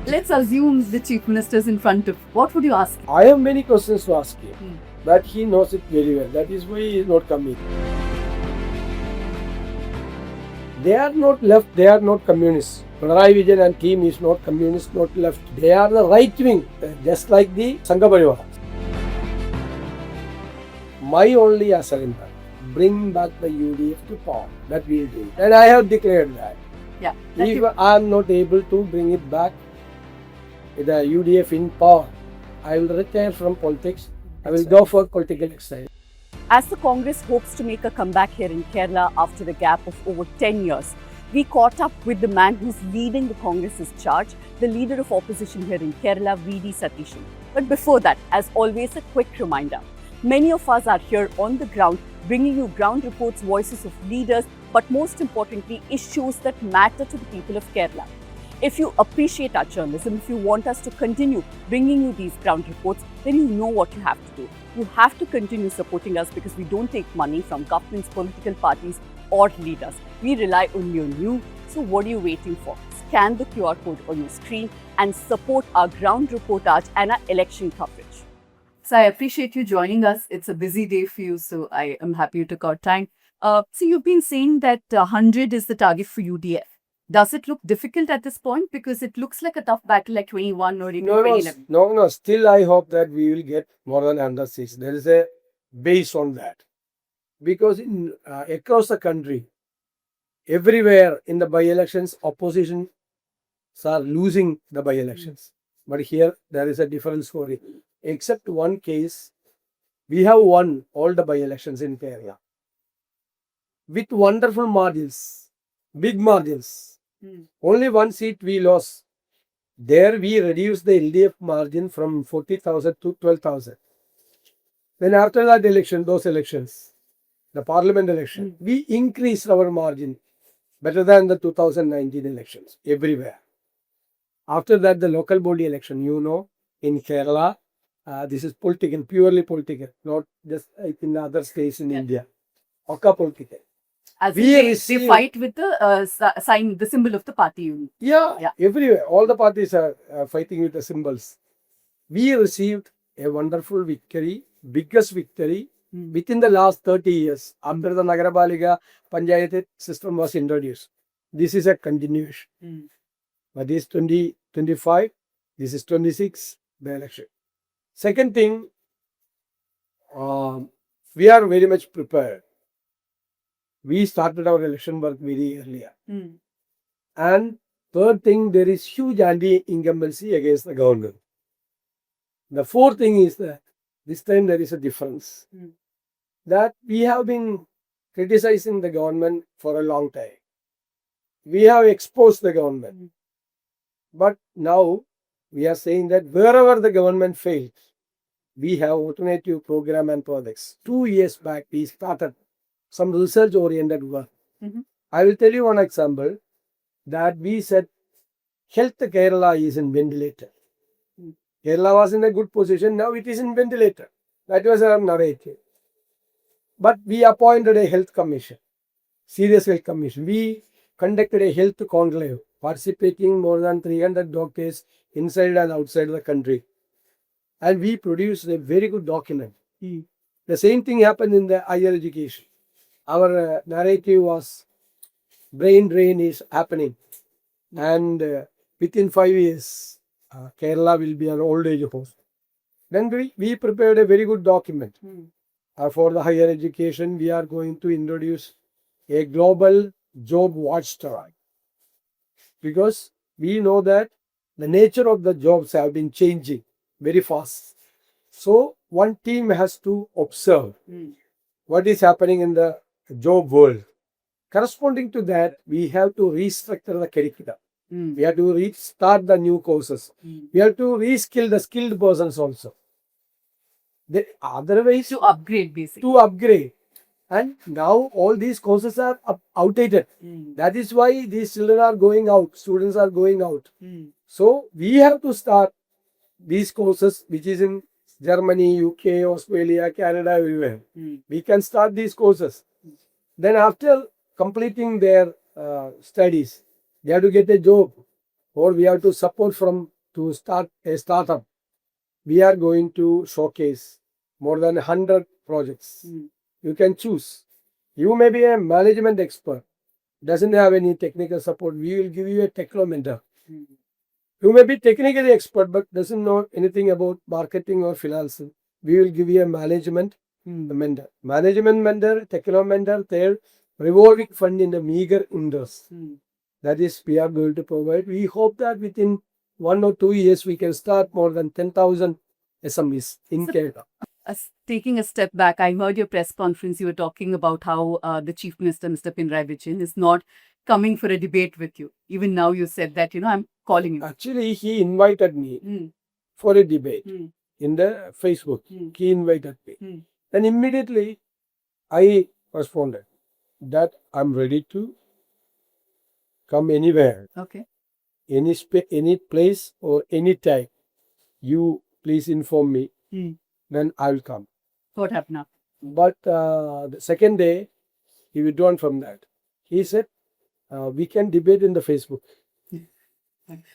Let's assume the Chief Minister is in front of. What would you ask? I have many questions to ask him, but he knows it very well. That is why he is not coming. They are not left, they are not communists. Pinarayi Vijayan and team is not communist, not left. They are the right wing, just like the Sangh Parivar. My only assignment, bring back the UDF to power. That we will do. And I have declared that. Yeah. If I am not able to bring it back, the UDF in power, I will retire from politics. I will go for political exile. As the Congress hopes to make a comeback here in Kerala after a gap of over 10 years, we caught up with the man who's leading the Congress's charge, the leader of opposition here in Kerala, VD Satheesan. But before that, as always, a quick reminder. Many of us are here on the ground, bringing you ground reports, voices of leaders, but most importantly, issues that matter to the people of Kerala. If you appreciate our journalism, if you want us to continue bringing you these ground reports, then you know what you have to do. You have to continue supporting us because we don't take money from governments, political parties or leaders. We rely only on you. So what are you waiting for? Scan the QR code on your screen and support our ground reportage and our election coverage. So I appreciate you joining us. It's a busy day for you, so I am happy you took out time. So you've been saying that 100 is the target for UDF. Does it look difficult at this point? Because it looks like a tough battle like 21 or even 2011. No. Still, I hope that we will get more than 106. There is a base on that. Because in across the country, everywhere in the by-elections, oppositions are losing the by-elections. But here, there is a different story. Except one case, we have won all the by-elections in Kerala. With wonderful margins, big margins. Only one seat we lost. There we reduced the LDF margin from 40,000 to 12,000. Then after that election, those elections, the parliament election, we increased our margin better than the 2019 elections everywhere. After that, the local body election, in Kerala, this is political, purely political, not just like in other states in India. Okay, political. As they fight with the sign, the symbol of the party. Yeah, everywhere. All the parties are fighting with the symbols. We received a wonderful victory, biggest victory within the last 30 years after the Nagarapalika Panchayat system was introduced. This is a continuation. But this 2025, this is 26, the election. Second thing, we are very much prepared. We started our election work very earlier. And third thing, there is huge anti-incumbency against the government. The fourth thing is that this time there is a difference. That we have been criticizing the government for a long time. We have exposed the government. But now we are saying that wherever the government fails, we have alternative program and projects. 2 years back, we started some research-oriented work. I will tell you one example that we said health Kerala is in ventilator. Kerala was in a good position, now it is in ventilator. That was our narrative. But we appointed a health commission, serious health commission. We conducted a health conclave, participating more than 300 doctors inside and outside the country. And we produced a very good document. The same thing happened in the higher education. Our narrative was brain drain is happening, and within 5 years, Kerala will be an old age home. Then we prepared a very good document. For the higher education, we are going to introduce a global job watchdog, because we know that the nature of the jobs have been changing very fast. So one team has to observe what is happening in the job world. Corresponding to that, we have to restructure the curriculum. We have to restart the new courses. We have to reskill the skilled persons also. Otherwise, to upgrade basically. To upgrade. And now all these courses are outdated. That is why these children are going out, students are going out. So we have to start these courses, which is in Germany, UK, Australia, Canada, everywhere. We can start these courses. Then after completing their studies, they have to get a job, or we have to support from to start a startup, we are going to showcase more than 100 projects. You can choose. You may be a management expert, doesn't have any technical support. We will give you a techno mentor. You may be technically expert but doesn't know anything about marketing or finance. We will give you a management mentor. Management mentor, techno mentor, third, revolving fund in the meager interest. That is, we are going to provide. We hope that within 1 or 2 years, we can start more than 10,000 SMEs in Kerala. Taking a step back, I heard your press conference. You were talking about how the Chief Minister, Mr. Pinarayi Vijayan, is not coming for a debate with you. Even now, you said that, I'm calling him. Actually, he invited me for a debate in the Facebook. He invited me. Then immediately, I responded that I'm ready to come anywhere. Okay. Any place or any time. You please inform me. Then I will come. What happened now? But the second day, he withdrawn from that. He said, we can debate in the Facebook.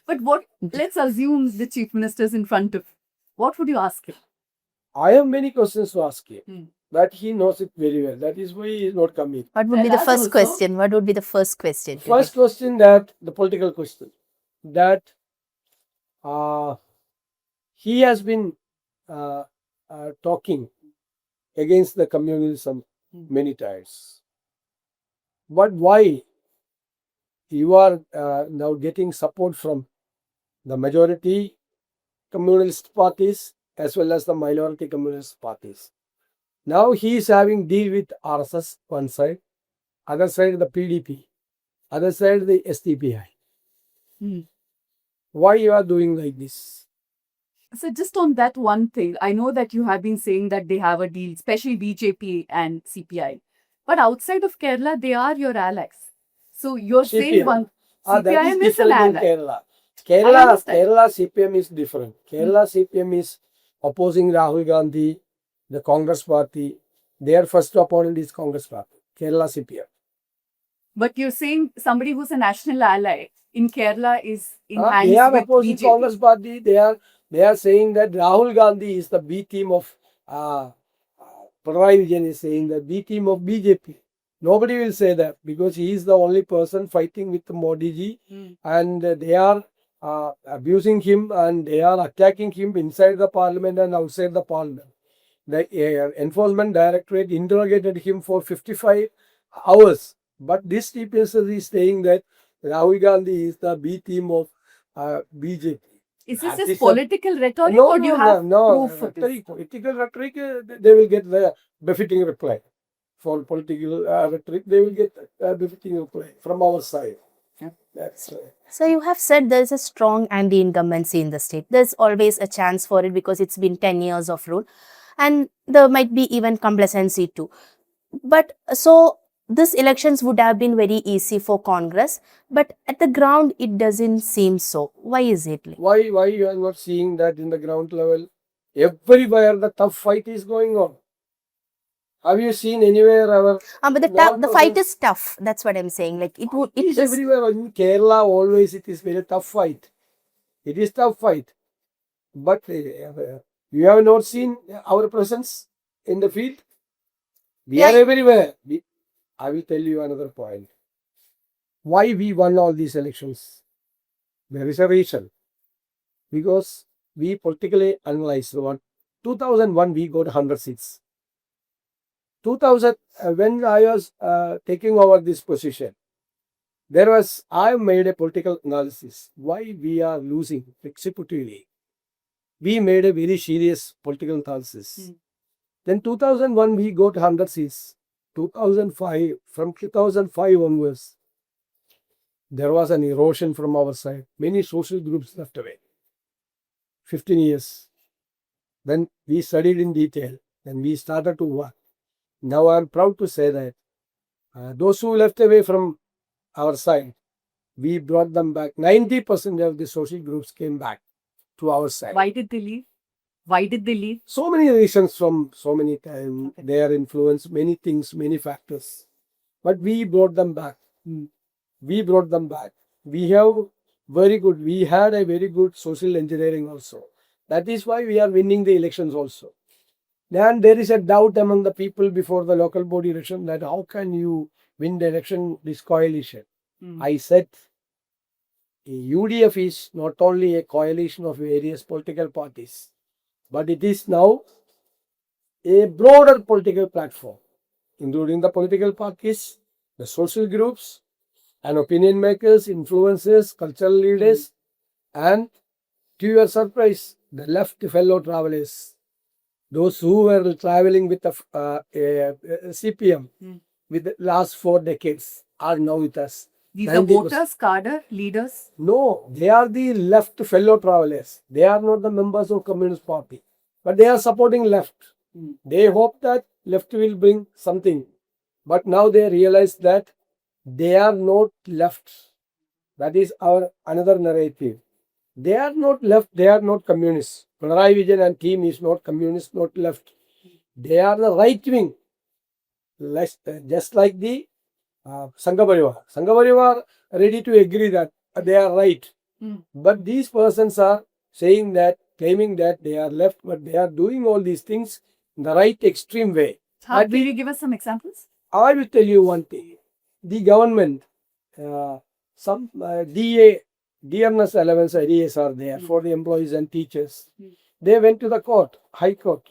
But let's assume the Chief Minister is in front of you. What would you ask him? I have many questions to ask him. But he knows it very well. That is why he is not coming. What would be the first question? What would be the first question? First question, that the political question. That he has been talking against the communism many times. But why you are now getting support from the majority communist parties as well as the minority communist parties? Now he is having deal with RSS one side, other side the PDP, other side the SDPI. Why you are doing like this? So just on that one thing, I know that you have been saying that they have a deal, especially BJP and CPI. But outside of Kerala, they are your allies. So you're saying one CPIM is an ally. Kerala CPM is different. Kerala CPM is opposing Rahul Gandhi, the Congress party. Their first opponent is Congress party. Kerala CPM. But you're saying somebody who's a national ally in Kerala is in hands they are with opposing BJP. Congress party. They are saying that Rahul Gandhi is the B team of Pinarayi Vijayan is saying that B team of BJP. Nobody will say that because he is the only person fighting with Modi ji, and they are abusing him and they are attacking him inside the parliament and outside the parliament. The enforcement directorate interrogated him for 55 hours. But this TPS is saying that Rahul Gandhi is the B team of BJP. Is this just political rhetoric or do you have proof for this? Political rhetoric, they will get the befitting reply. For political rhetoric, they will get a befitting reply from our side. That's So you have said there is a strong anti-incumbency in the state. There's always a chance for it because it's been 10 years of rule. And there might be even complacency too. But so these elections would have been very easy for Congress. But at the ground, it doesn't seem so. Why is it? Why you are not seeing that in the ground level? Everywhere the tough fight is going on. Have you seen anywhere our? But the fight is tough. That's what I'm saying. Like it is everywhere. In Kerala, always it is very tough fight. It is tough fight. But you have not seen our presence in the field. We are everywhere. I will tell you another point. Why we won all these elections? There is a reason. Because we politically analyzed one. 2001 we got 100 seats. 2000 when I was taking over this position, I made a political analysis. Why we are losing executively? We made a very serious political analysis. Then 2001 we got 100 seats. 2005, from 2005 onwards, there was an erosion from our side. Many social groups left away. 15 years. Then we studied in detail. Then we started to work. Now I am proud to say that those who left away from our side, we brought them back. 90% of the social groups came back to our side. Why did they leave? Why did they leave? So many reasons from so many times. Their influence, many things, many factors. But we brought them back. We brought them back. We have Very good. We had a very good social engineering also. That is why we are winning the elections also. Then there is a doubt among the people before the local body election that how can you win the election, this coalition. I said UDF is not only a coalition of various political parties, but it is now a broader political platform, including the political parties, the social groups, and opinion makers, influencers, cultural leaders, and to your surprise, the left fellow travelers, those who were traveling with the CPM with the last 4 decades, are now with us. These are 90%. voters, cadre, leaders. No, they are the left fellow travelers. They are not the members of Communist Party, but they are supporting left. They hope that left will bring something, but now they realize that they are not left. That is our another narrative. They are not left. They are not communists. Pinarayi Vijayan and team is not communist, not left. They are the right wing. Just like the Sangh Parivar. Sangh Parivar ready to agree that they are right. But these persons are saying that, claiming that they are left, but they are doing all these things in the right extreme way. Will you give us some examples? I will tell you one thing. The government, some DMS allowance ideas are there for the employees and teachers. They went to the court, High Court.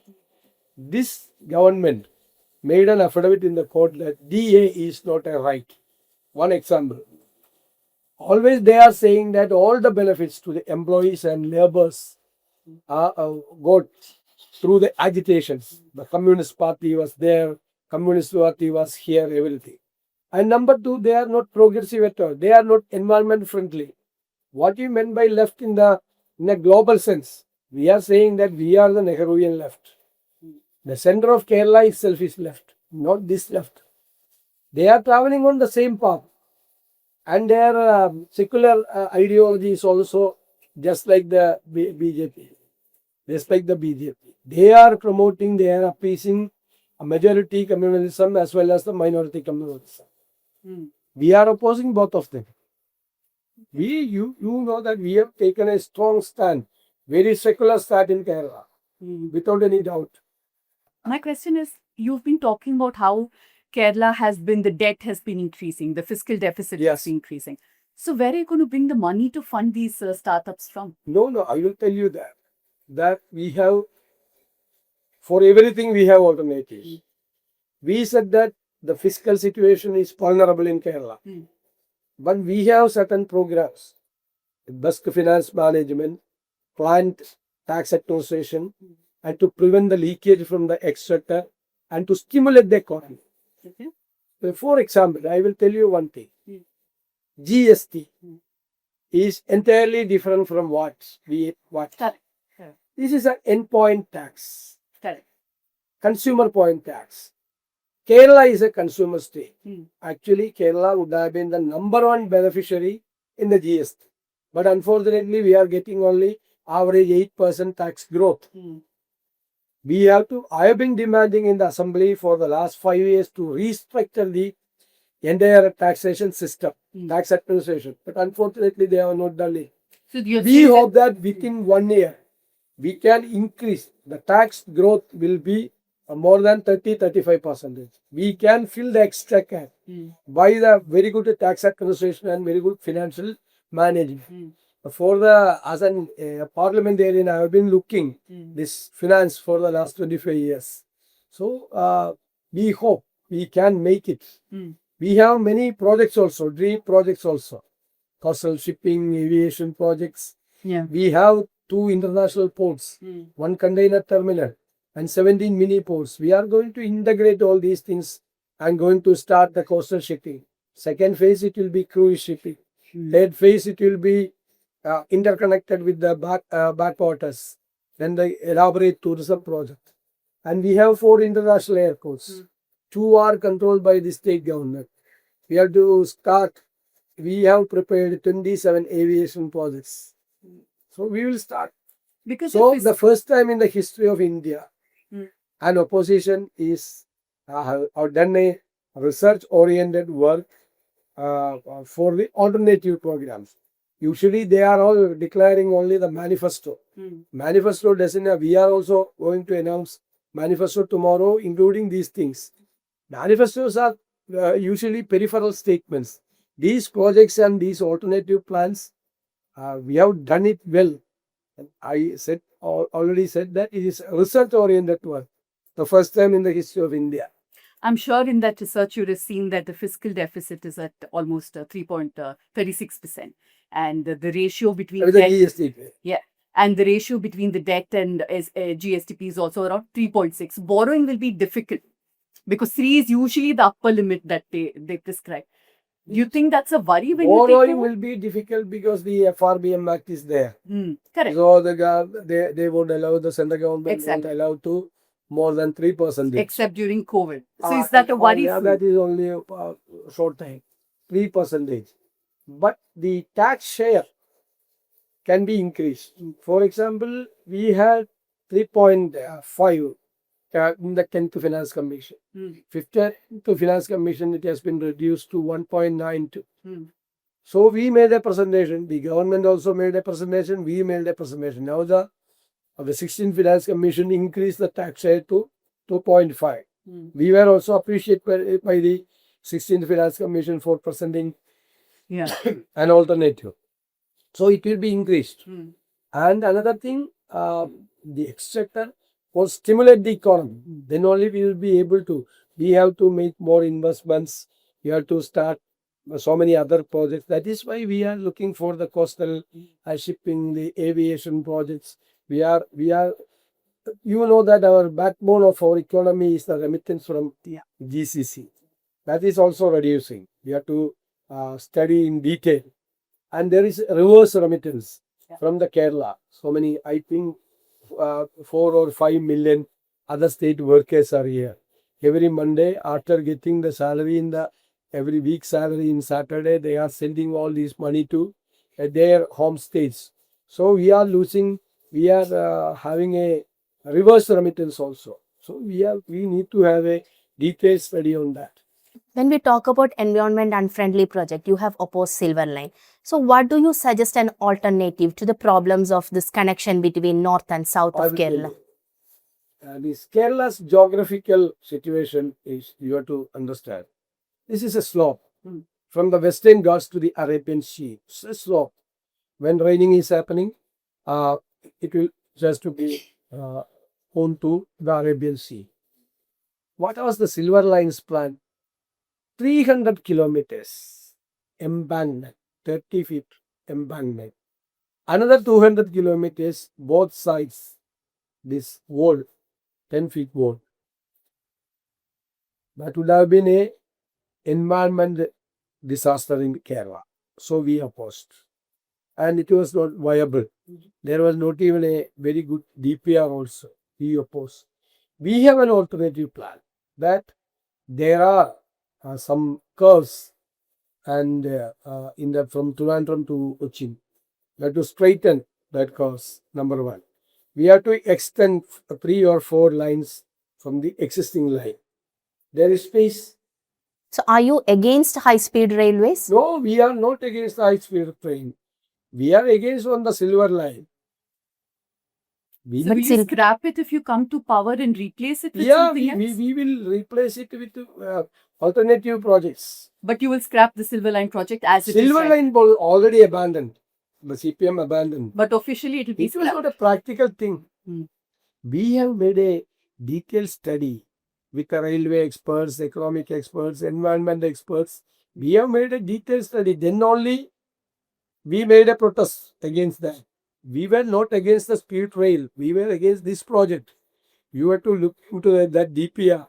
This government made an affidavit in the court that DA is not a right. One example. Always they are saying that all the benefits to the employees and laborers are got through the agitations. The Communist Party was there, Communist Party was here, everything. And number two, they are not progressive at all. They are not environment friendly. What you meant by left in a global sense? We are saying that we are the Nehruvian left. The center of Kerala itself is left, not this left. They are traveling on the same path. And their secular ideology is also just like the BJP. Just like the BJP. They are promoting, they are appeasing a majority communalism as well as the minority communalism. We are opposing both of them. You know that we have taken a strong stand, very secular stand in Kerala, without any doubt. My question is, you've been talking about how Kerala has been, the debt has been increasing, the fiscal deficit is increasing. So where are you going to bring the money to fund these startups from? No, I will tell you that we have, for everything we have alternatives. We said that the fiscal situation is vulnerable in Kerala. But we have certain programs, best finance management, planned tax administration, and to prevent the leakage from the exchequer and to stimulate the economy. For example, I will tell you one thing. GST is entirely different from what. This is an endpoint tax. Consumer point tax. Kerala is a consumer state. Actually, Kerala would have been the number one beneficiary in the GST. But unfortunately, we are getting only average 8% tax growth. I have been demanding in the assembly for the last 5 years to restructure the entire taxation system, tax administration. But unfortunately, they have not done it. So we hope that within 1 year, we can increase. The tax growth will be more than 30-35%. We can fill the exchequer by the very good tax administration and very good financial management. For as a parliamentarian, I have been looking this finance for the last 25 years. So we hope we can make it. We have many projects also, dream projects also. Coastal shipping, aviation projects. We have 2 international ports, 1 container terminal, and 17 mini ports. We are going to integrate all these things and going to start the coastal shipping. Second phase, it will be cruise shipping. Third phase, it will be interconnected with the backwaters. Then the elaborate tourism project. And we have 4 international airports. 2 are controlled by the state government. We have to start. We have prepared 27 aviation projects. So we will start. Because the first time in the history of India, an opposition is done a research-oriented work for the alternative programs. Usually they are all declaring only the manifesto. Manifesto doesn't have, we are also going to announce manifesto tomorrow, including these things. Manifestos are usually peripheral statements. These projects and these alternative plans, we have done it well. And I already said that it is result-oriented work. The first time in the history of India. I'm sure in that research you would have seen that the fiscal deficit is at almost 3.36%. And the ratio between With the GST. Yeah. And the ratio between the debt and GSTP is also around 3.6. Borrowing will be difficult because 3 is usually the upper limit that they prescribe. Do you think that's a worry when Borrowing you take will be difficult because the FRBM Act is there. Correct. So they won't allow, the central government Exactly. won't allow to more than 3%. Except during COVID. So is that a worry? Yeah, that is only a short time. 3%. But the tax share can be increased. For example, we had 3.5 in the 10th Finance Commission. 15th Finance Commission, it has been reduced to 1.92. So we made a presentation. The government also made a presentation. We made a presentation. Now the 16th Finance Commission increased the tax share to 2.5. We were also appreciated by the 16th Finance Commission for presenting an alternative. So it will be increased. And another thing, the exchequer will stimulate the economy. Then only we will be able to. We have to make more investments. We have to start so many other projects. That is why we are looking for the coastal shipping, the aviation projects. We are. You know that our backbone of our economy is the remittance from GCC. That is also reducing. We have to study in detail. And there is reverse remittance from the Kerala. So many, I think 4 or 5 million other state workers are here. Every Monday, after getting the salary every week salary in Saturday, they are sending all this money to their home states. So we are having a reverse remittance also. So we need to have a detailed study on that. When we talk about environment unfriendly project, you have opposed Silver Line. So what do you suggest an alternative to the problems of this connection between north and south of Kerala? This Kerala's geographical situation is, you have to understand. This is a slope from the Western Ghats to the Arabian Sea. It's a slope. When raining is happening, it will just to be on to the Arabian Sea. What was the Silver Line's plan? 300 kilometers embankment, 30 feet embankment. Another 200 kilometers, both sides, this wall, 10 feet wall. That would have been a environment disaster in Kerala. So we opposed. And it was not viable. There was not even a very good DPR also. We opposed. We have an alternative plan that there are some curves and from Trivandrum to Cochin. We have to straighten that curves, number one. We have to extend 3 or 4 lines from the existing line. There is space. So are you against high-speed railways? No, we are not against the high-speed train. We are against on the Silver Line. So will you scrap it if you come to power and replace it with something else? We will replace it with alternative projects. But you will scrap the Silver Line project as it is. Silver Line was already abandoned. The CPM abandoned. But officially it will be scrapped. It was not a practical thing. We have made a detailed study with the railway experts, economic experts, environment experts. We have made a detailed study. Then only we made a protest against that. We were not against the speed rail. We were against this project. You have to look into that DPR.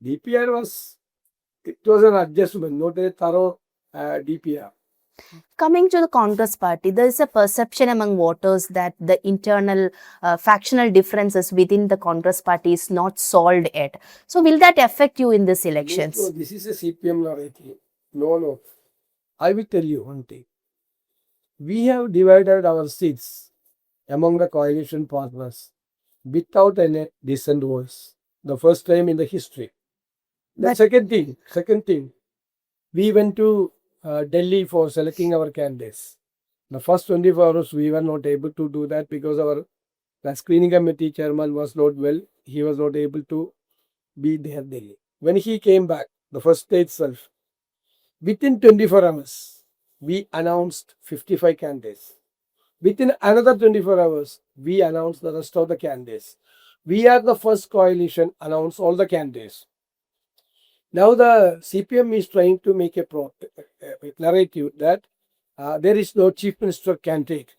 DPR was an adjustment, not a thorough DPR. Coming to the Congress party, there is a perception among voters that the internal factional differences within the Congress party is not solved yet. So will that affect you in these elections? No, this is a CPM narrative. No. I will tell you one thing. We have divided our seats among the coalition partners without any dissent voice. The first time in the history. The second thing, we went to Delhi for selecting our candidates. The first 24 hours we were not able to do that because the screening committee chairman was not well. He was not able to be there daily. When he came back, the first day itself, within 24 hours, we announced 55 candidates. Within another 24 hours, we announced the rest of the candidates. We are the first coalition announced all the candidates. Now the CPM is trying to make a narrative that there is no chief minister candidate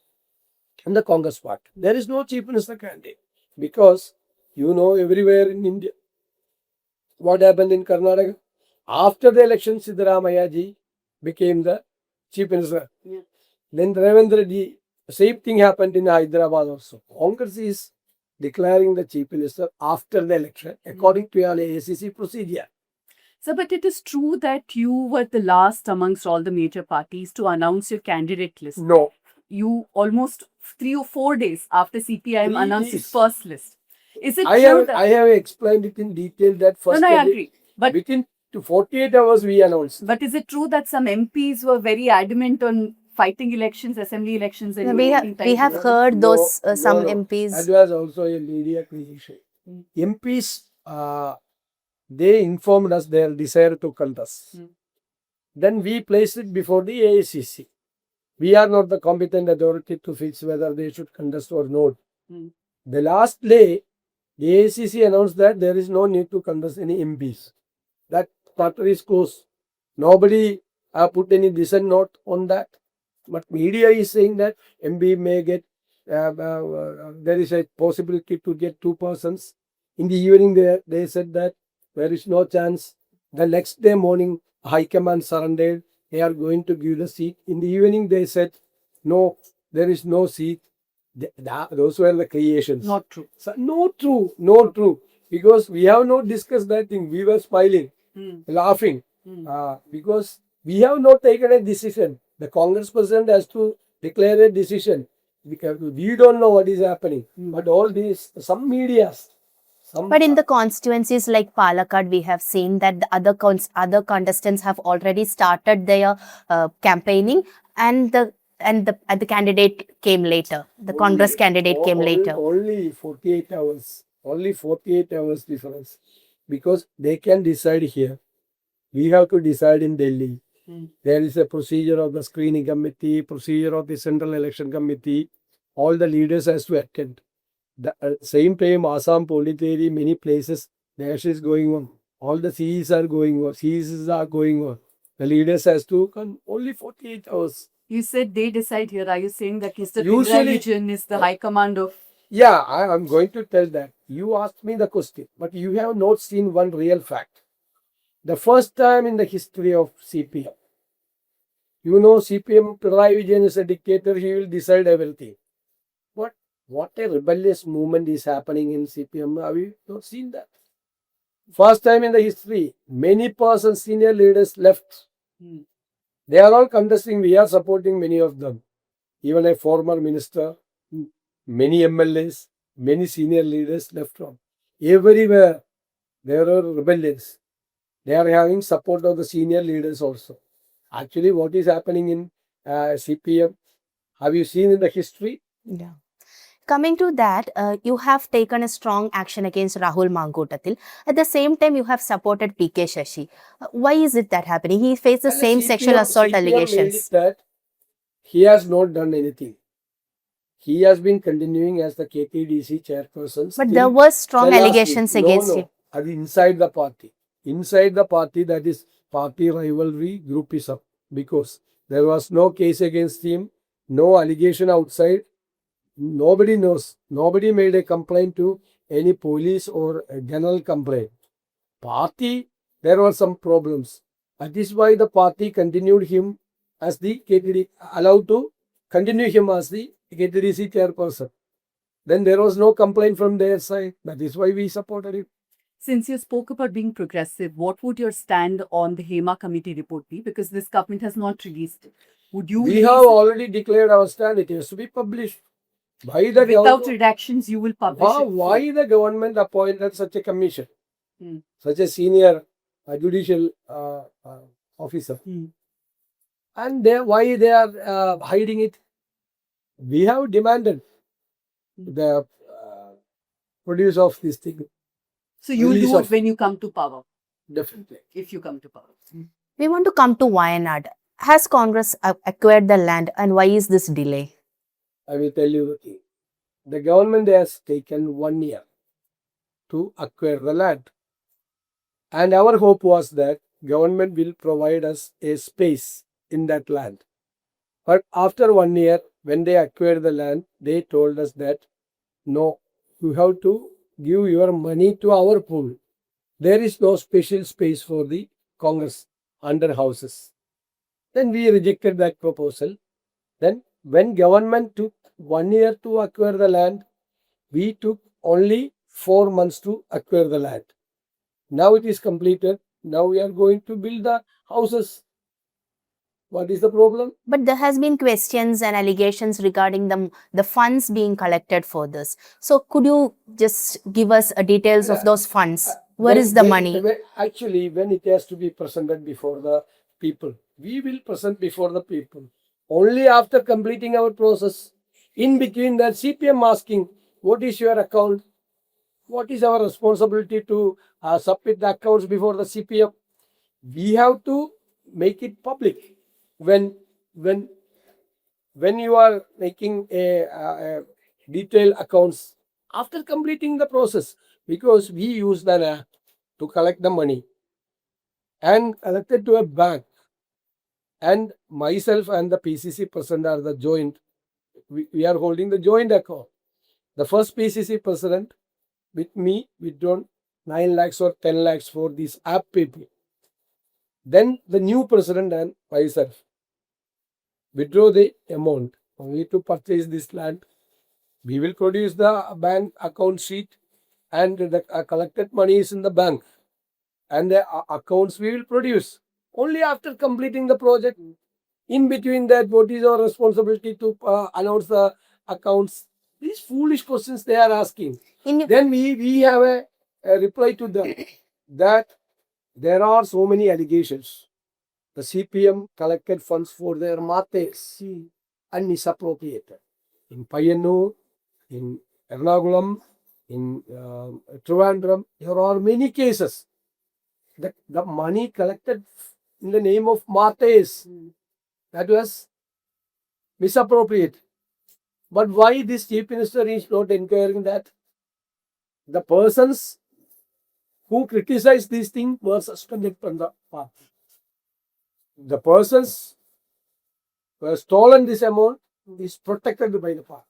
in the Congress party. There is no chief minister candidate because everywhere in India what happened in Karnataka. After the election, Siddaramaiah ji became the chief minister. Yeah. Then Ravindra Reddy, same thing happened in Hyderabad also. Congress is declaring the chief minister after the election according to our ACC procedure. So, but it is true that you were the last amongst all the major parties to announce your candidate list. No. You almost 3 or 4 days after CPIM 3 announced its days. first list. Is it I true have, I have explained it in detail that first No, I day, agree. But within 48 hours we announced. But is it true that some MPs were very adamant on fighting elections, assembly elections? And We have heard those some No. MPs. That was also a media creation. MPs, they informed us their desire to contest. Then we placed it before the AICC. We are not the competent authority to fix whether they should contest or not. The last day, the AICC announced that there is no need to contest any MPs. That matter is closed. Nobody put any dissent note on that. But media is saying that MP may get, there is a possibility to get 2 persons. In the evening, they said that there is no chance. The next day morning, High Command surrendered. They are going to give the seat. In the evening, they said, no, there is no seat. Those were the creations. Not true. So, not true. Because we have not discussed that thing. We were smiling, laughing. Because we have not taken a decision. The Congress president has to declare a decision. Because we don't know what is happening. But all these, some medias. But in the constituencies like Palakkad, we have seen that the other contestants have already started their campaigning, and the candidate came later. The Congress candidate came later. Only 48 hours. Only 48 hours difference. Because they can decide here. We have to decide in Delhi. There is a procedure of the screening committee, procedure of the Central Election Committee. All the leaders has to attend. The same time, Assam, Pondicherry, many places, the action is going on. All the CEs are going on. CEs are going on. The leaders has to come only 48 hours. You said they decide here. Are you saying that Mr. Usually- Pinarayi Vijayan is the high command of... Yeah, I am going to tell that. You asked me the question, but you have not seen one real fact. The first time in the history of CPM, CPM, Pinarayi Vijayan is a dictator, he will decide everything. But what a rebellious movement is happening in CPM. Have you not seen that? First time in the history, many persons, senior leaders left. They are all contesting. We are supporting many of them. Even a former minister, many MLAs, many senior leaders left from. Everywhere there are rebellions. They are having support of the senior leaders also. Actually, what is happening in CPM, have you seen in the history? Yeah. Coming to that, you have taken a strong action against Rahul Mamkootathil. At the same time, you have supported PK Sasi. Why is it that happening? He faced the Well, same sexual assault CPM made allegations. it that he has not done anything. He has been continuing as the KTDC chairperson. But there were strong the last allegations week. against No. him. And inside the party. Inside the party, that is party rivalry, groupism. Because there was no case against him, no allegation outside. Nobody knows. Nobody made a complaint to any police or a general complaint. Party, there were some problems. That is why the party continued him as the KTD, allowed to continue him as the KTDC chairperson. Then there was no complaint from their side. That is why we supported him. Since you spoke about being progressive, what would your stand on the Hema committee report be? Because this government has not released it. Would you We release have it? already declared our stand. It has to be published. Why the Without government- redactions, you will publish it. Why the government appointed such a commission? Hmm. Such a senior judicial officer. Hmm. And why they are hiding it? we have demanded the produce of this thing. So you'll Release do it of- when you come to power, Definitely. if you come to power. We want to come to Wayanad. Has Congress acquired the land and why is this delay? I will tell you the thing. The government has taken 1 year to acquire the land. And our hope was that government will provide us a space in that land. But after 1 year, when they acquired the land, they told us that no, you have to give your money to our pool. There is no special space for the Congress under houses. Then we rejected that proposal. Then when government took 1 year to acquire the land, we took only 4 months to acquire the land. Now it is completed. Now we are going to build the houses. What is the problem? But there has been questions and allegations regarding the funds being collected for this. So could you just give us details of those funds? Where is the money? Actually, when it has to be presented before the people, we will present before the people. Only after completing our process, in between that CPM asking, what is your account? What is our responsibility to submit the accounts before the CPM? We have to make it public. When you are making a detailed accounts after completing the process, because we use the app to collect the money and collect it to a bank, and myself and the PCC president are the joint, we are holding the joint account. The first PCC president with me withdrawn 9 lakhs or 10 lakhs for this app people. Then the new president and myself withdraw the amount only to purchase this land. We will produce the bank account sheet and the collected money is in the bank, and the accounts we will produce only after completing the project. In between that, what is our responsibility to announce the accounts? These foolish questions they are asking. Then we have a reply to them that there are so many allegations. The CPM collected funds for their mates and misappropriated. In Payyanur, in Ernakulam, in Trivandrum, there are many cases. The money collected in the name of mates, that was misappropriated. But why this Chief Minister is not enquiring that? The persons who criticized this thing were suspended from the party. The persons who have stolen this amount is protected by the party.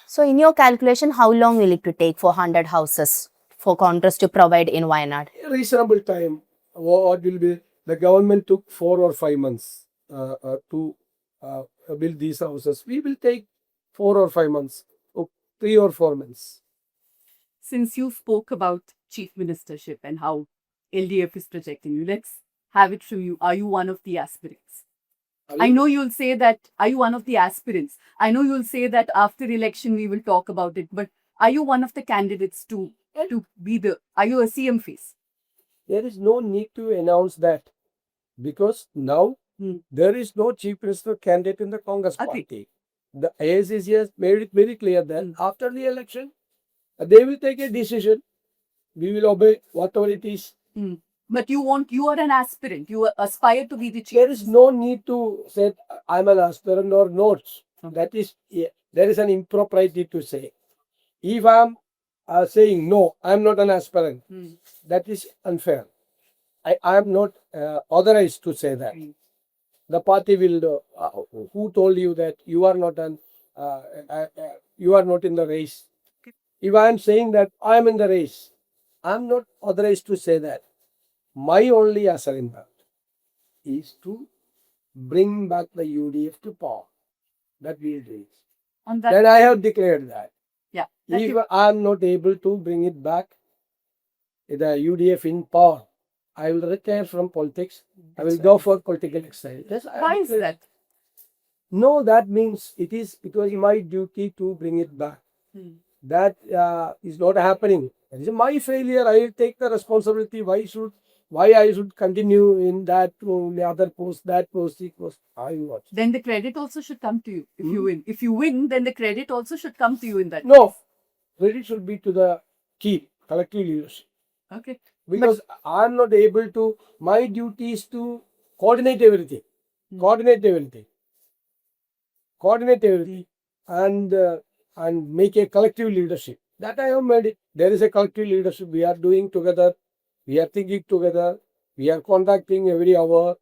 So in your calculation, how long will it take for 100 houses for Congress to provide in Wayanad? A reasonable time. What will be? The government took 4 or 5 months to build these houses. We will take 4 or 5 months, or 3 or 4 months. Since you spoke about chief ministership and how LDF is projecting you, let's have it from you. Are you one of the aspirants? I know you'll say that. Are you one of the aspirants? I know you'll say that after election we will talk about it. But are you one of the candidates to be the? Are you a CM face? There is no need to announce that, because now there is no chief minister candidate in the Congress party. The AICC has made it very clear that after the election, they will take a decision. We will obey whatever it is. But you are an aspirant. You aspire to be the chief. There is no need to say I'm an aspirant or not. That is, there is an impropriety to say. If I'm saying no, I'm not an aspirant, that is unfair. I am not authorized to say that. The party will. Who told you that you are not you are not in the race? If I am saying that I am in the race, I am not authorized to say that. My only assignment is to bring back the UDF to power. That we will reach. Then I have declared that. Yeah. If I am not able to bring it back, the UDF in power, I will retire from politics. I will go for political exile. Yes, Why is that? No, that means it is my duty to bring it back. That is not happening. That is my failure. I will take the responsibility. Why should Why I should continue in that the other post, that post, he post? I watch. Then the credit also should come to you if you win. If you win, then the credit also should come to you in that. No, credit should be to the team, collective leadership. Okay. Because I'm not able to, my duty is to coordinate everything. Coordinate everything. Coordinate everything and make a collective leadership. That I have made it. There is a collective leadership. We are doing together. We are thinking together. We are contacting every hour.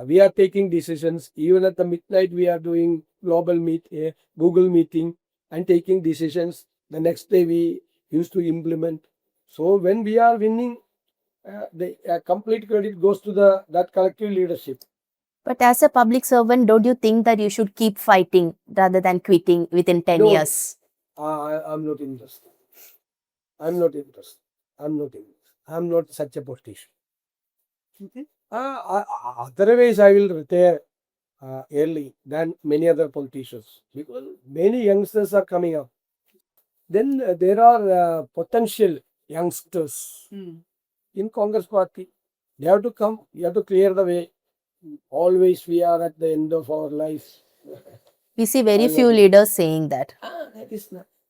We are taking decisions. Even at the midnight, we are doing global Google meeting and taking decisions. The next day, we used to implement. So when we are winning, the complete credit goes to that collective leadership. But as a public servant, don't you think that you should keep fighting rather than quitting within 10 No. years? I'm not interested. I'm not interested. I'm not interested. I'm not such a politician. Okay. Otherwise, I will retire early than many other politicians because many youngsters are coming up. Then there are potential youngsters in Congress party. They have to come. You have to clear the way. Always we are at the end of our life. We see very few leaders saying that.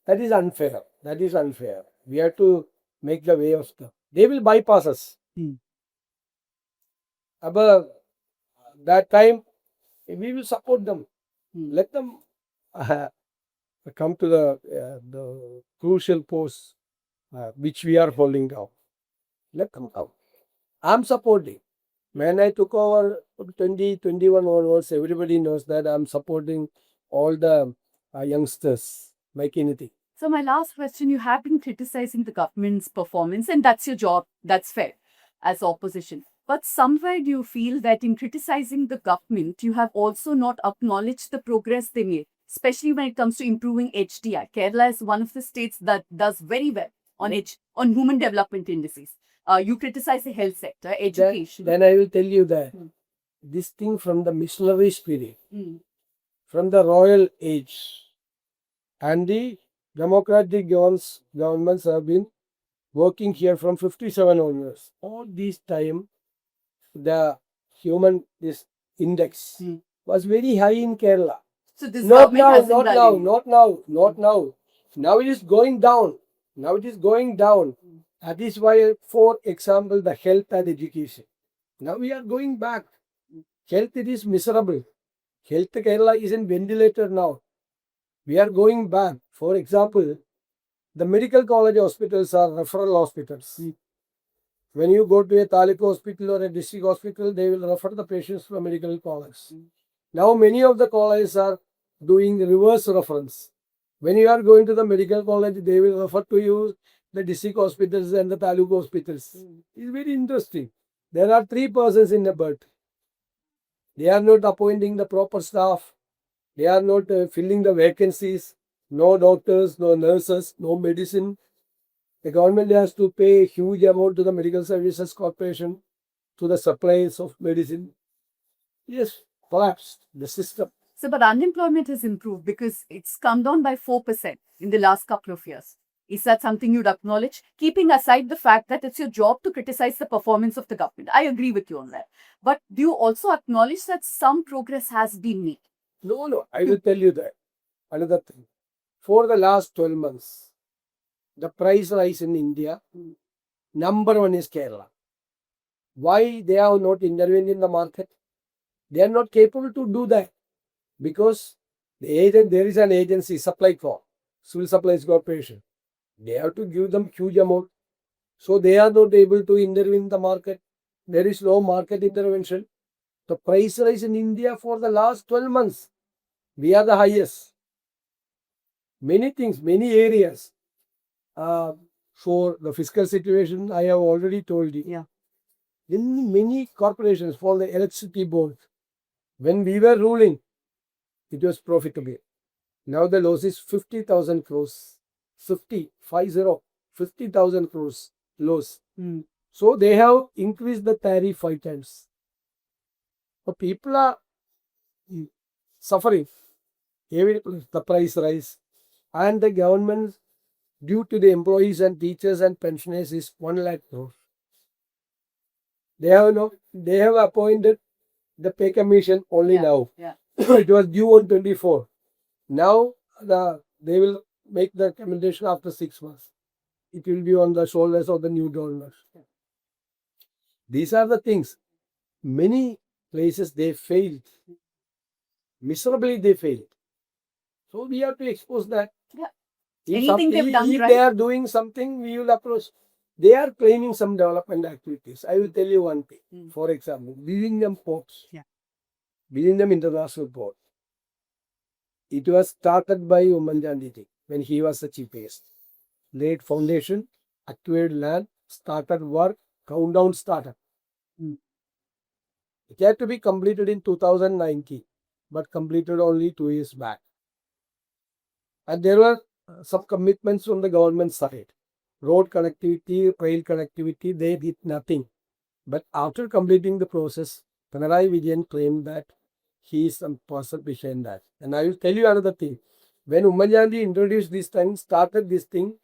That is unfair. That is unfair. We have to make the way of them. They will bypass us. Above that time, we will support them. Let them come to the crucial posts which we are holding down. Let them come. I'm supporting. When I took over 2021 onwards, everybody knows that I'm supporting all the youngsters like anything. So my last question, you have been criticizing the government's performance and that's your job. That's fair as opposition. But somewhere do you feel that in criticizing the government, you have also not acknowledged the progress they made, especially when it comes to improving HDI. Kerala is one of the states that does very well on human development indices. You criticize the health sector, education. Then I will tell you that this thing from the missionary period, from the royal age, and the democratic governments have been working here from 57 onwards. All this time, the human index was very high in Kerala. So this Not now, government not hasn't now, done not now, not now. Now it is going down. Now it is going down. That is why, for example, the health and education. Now we are going back. Health, it is miserable. Health Kerala is in ventilator now. We are going back. For example, the medical college hospitals are referral hospitals. When you go to a taluk hospital or a district hospital, they will refer the patients to a medical college. Now many of the colleges are doing reverse reference. When you are going to the medical college, they will refer to you the district hospitals and the taluk hospitals. It's very interesting. There are 3 persons in a bed. They are not appointing the proper staff. They are not filling the vacancies. No doctors, no nurses, no medicine. The government has to pay a huge amount to the Medical Services Corporation, to the supplies of medicine. Yes, collapsed the system. So, but unemployment has improved because it's come down by 4% in the last couple of years. Is that something you'd acknowledge? Keeping aside the fact that it's your job to criticize the performance of the government. I agree with you on that. But do you also acknowledge that some progress has been made? No, I will tell you that. Another thing. For the last 12 months, the price rise in India, number 1 is Kerala. Why they have not intervened in the market? They are not capable to do that. Because there is an agency, Supply Corp, Civil Supplies Corporation. They have to give them huge amount. So they are not able to intervene in the market. There is no market intervention. The price rise in India for the last 12 months, we are the highest. Many things, many areas. For the fiscal situation, I have already told you. Yeah. In many corporations, for the electricity board, when we were ruling, it was profitable. Now the loss is 50,000 crores. 50,000 crores loss. So they have increased the tariff 5 times. So people are suffering. The price rise. And the government, due to the employees and teachers and pensioners, is 1 lakh crore. They have appointed the pay commission only now. Yeah. It was due on 24. Now they will make the recommendation after 6 months. It will be on the shoulders of the new donors. These are the things. Many places they failed. Miserably they failed. So we have to expose that. Yeah. If Anything they've done if right. they are doing something, we will approach. They are claiming some development activities. I will tell you one thing. For example, Birmingham ports. Yeah. Birmingham International Port. It was started by Ummanchandi when he was the chief minister. Laid foundation, acquired land, started work, countdown started. It had to be completed in 2019, but completed only 2 years back. And there were some commitments from the government side. Road connectivity, rail connectivity, they did nothing. But after completing the process, Pinarayi Vijayan claimed that he is some person behind that. And I will tell you another thing. When Ummanchandi introduced this thing, started this thing,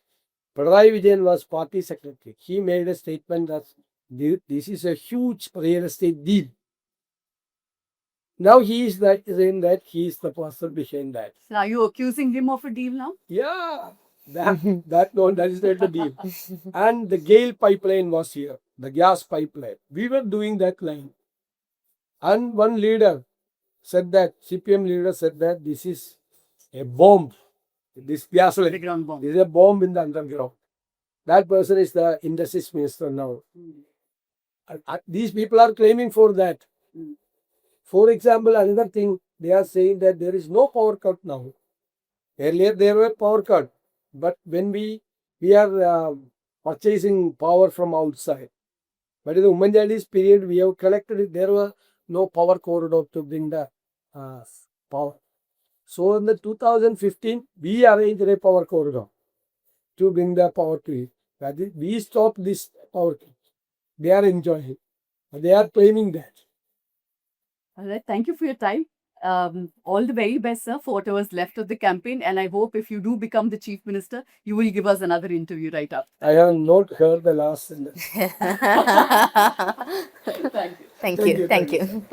Pinarayi Vijayan was party secretary. He made a statement that this is a huge real estate deal. Now he is saying that he is the person behind that. So are you accusing him of a deal now? Yeah, that is not the deal. And the Gale pipeline was here, the gas pipeline. We were doing that line. And one leader said that, CPM leader said that this is a bomb. This gas line. Underground bomb. This is a bomb in the underground. That person is the Industries Minister now. These people are claiming for that. For example, another thing, they are saying that there is no power cut now. Earlier there were power cut, but when we are purchasing power from outside. But in the Ummanjandi's period, we have collected it. There were no power corridor to bring the power. So in the 2015, we arranged a power corridor to bring the power to it. That is, we stopped this power. They are enjoying. They are claiming that. All right. Thank you for your time. All the very best, sir, for whatever's left of the campaign. And I hope if you do become the Chief Minister, you will give us another interview right after. I have not heard the last sentence. Thank you. Thank you.